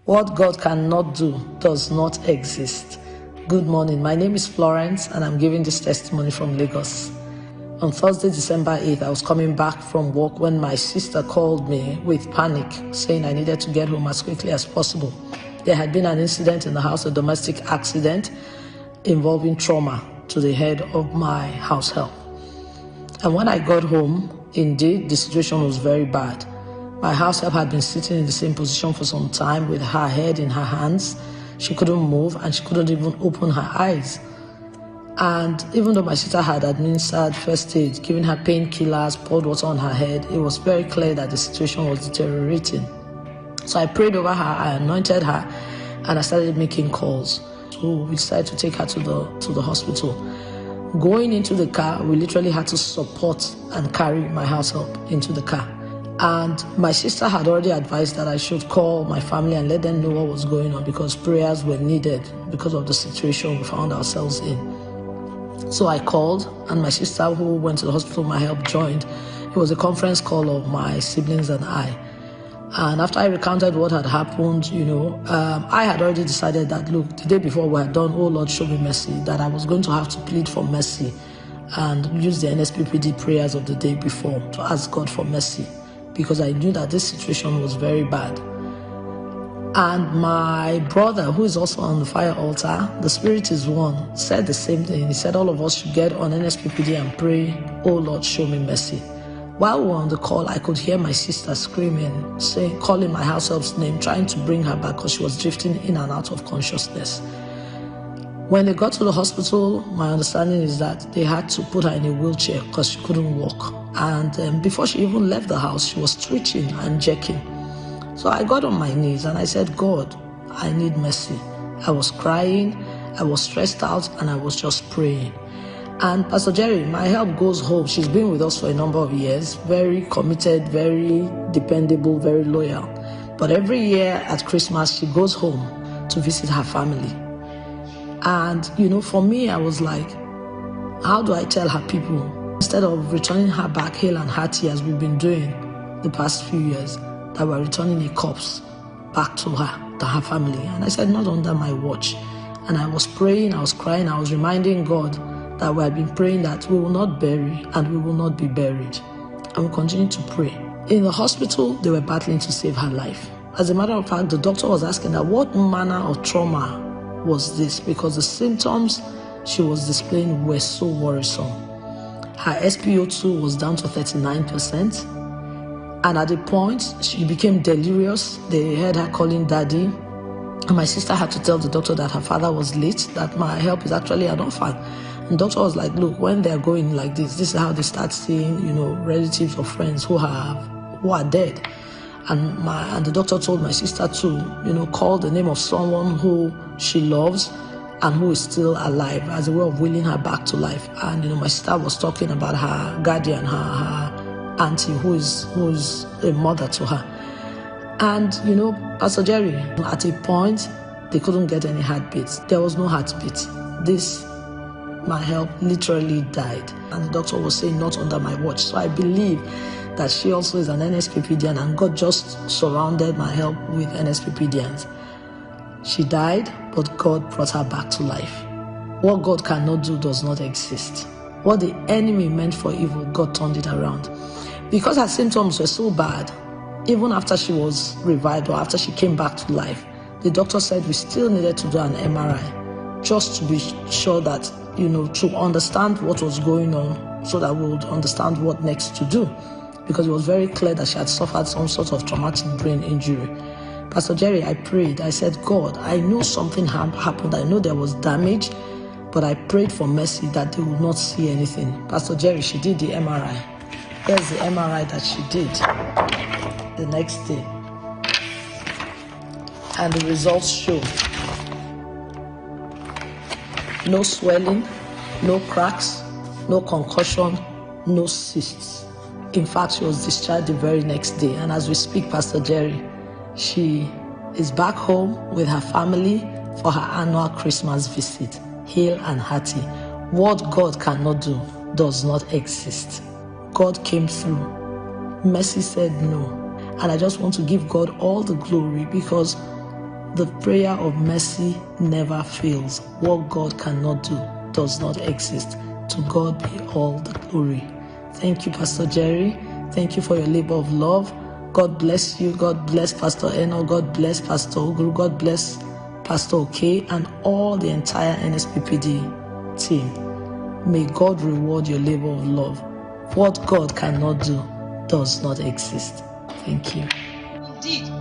What God cannot do does not exist. Good morning. My name is Florence and I'm giving this testimony from Lagos. On Thursday, December 8th, I was coming back from work when my sister called me with panic, saying I needed to get home as quickly as possible. There had been an incident in the house, a domestic accident involving trauma to the head of my house help. And when I got home, indeed, the situation was very bad. My house help had been sitting in the same position for some time with her head in her hands. She couldn't move and she couldn't even open her eyes. And even though my sister had administered first aid, given her painkillers, poured water on her head, it was very clear that the situation was deteriorating. So I prayed over her, I anointed her, and I started making calls. So we decided to take her to the hospital. Going into the car, we literally had to support and carry my house help into the car. And my sister had already advised that I should call my family and let them know what was going on because prayers were needed because of the situation we found ourselves in. So I called, and my sister, who went to the hospital, my help joined. It was a conference call of my siblings and I. And after I recounted what had happened, I had already decided that, look, the day before we had done, oh Lord, show me mercy, that I was going to have to plead for mercy and use the Nsppd prayers of the day before to ask God for mercy, because I knew that this situation was very bad. And my brother, who is also on the fire altar, the Spirit is one, said the same thing. He said all of us should get on Nsppd and pray, oh Lord, show me mercy. While we were on the call, I could hear my sister screaming, saying, calling my house help's name, trying to bring her back because she was drifting in and out of consciousness. When they got to the hospital, my understanding is that they had to put her in a wheelchair because she couldn't walk. And before she even left the house, she was twitching and jerking. So I got on my knees and I said, God, I need mercy. I was crying, I was stressed out, and I was just praying. And Pastor Jerry, my help, goes home. She's been with us for a number of years, very committed, very dependable, very loyal. But every year at Christmas, she goes home to visit her family. And, for me, I was like, how do I tell her people? Instead of returning her back hale and hearty as we've been doing the past few years, that we're returning a corpse back to her family. And I said, not under my watch. And I was praying, I was crying, I was reminding God that we had been praying that we will not bury and we will not be buried. And we continue to pray. In the hospital, they were battling to save her life. As a matter of fact, the doctor was asking her what manner of trauma was this, because the symptoms she was displaying were so worrisome. Her SpO2 was down to 39%. And at a point, she became delirious. They heard her calling daddy. And my sister had to tell the doctor that her father was late, that my help is actually an orphan. And the doctor was like, look, when they're going like this is how they start seeing, relatives or friends who are dead. And the doctor told my sister to, call the name of someone who she loves and who is still alive as a way of willing her back to life. And, my sister was talking about her guardian, her auntie, who is a mother to her. And, Pastor Jerry, at a point, they couldn't get any heartbeats. There was no heartbeat. My help literally died. And the doctor was saying, not under my watch. So I believe that she also is an Nsppdian, and God just surrounded my help with Nsppdians. She died, but God brought her back to life. What God cannot do does not exist. What the enemy meant for evil, God turned it around. Because her symptoms were so bad, even after she was revived or after she came back to life, the doctor said we still needed to do an MRI just to be sure that, to understand what was going on so that we would understand what next to do. Because it was very clear that she had suffered some sort of traumatic brain injury. Pastor Jerry, I prayed. I said, God, I know something happened. I know there was damage, but I prayed for mercy that they would not see anything. Pastor Jerry, she did the MRI. Here's the MRI that she did the next day. And the results show no swelling, no cracks, no concussion, no cysts. In fact, she was discharged the very next day. And as we speak, Pastor Jerry, she is back home with her family for her annual Christmas visit, hale and hearty. What God cannot do does not exist. God came through. Mercy said no. And I just want to give God all the glory, because The prayer of mercy never fails. What God cannot do does not exist. To God be all the glory. Thank you, Pastor Jerry. Thank you for your labor of love. God bless you. God bless Pastor Eno. God bless Pastor Oguru. God bless Pastor Oke and all the entire Nsppd team. May God reward your labor of love. What God cannot do does not exist. Thank you. Indeed.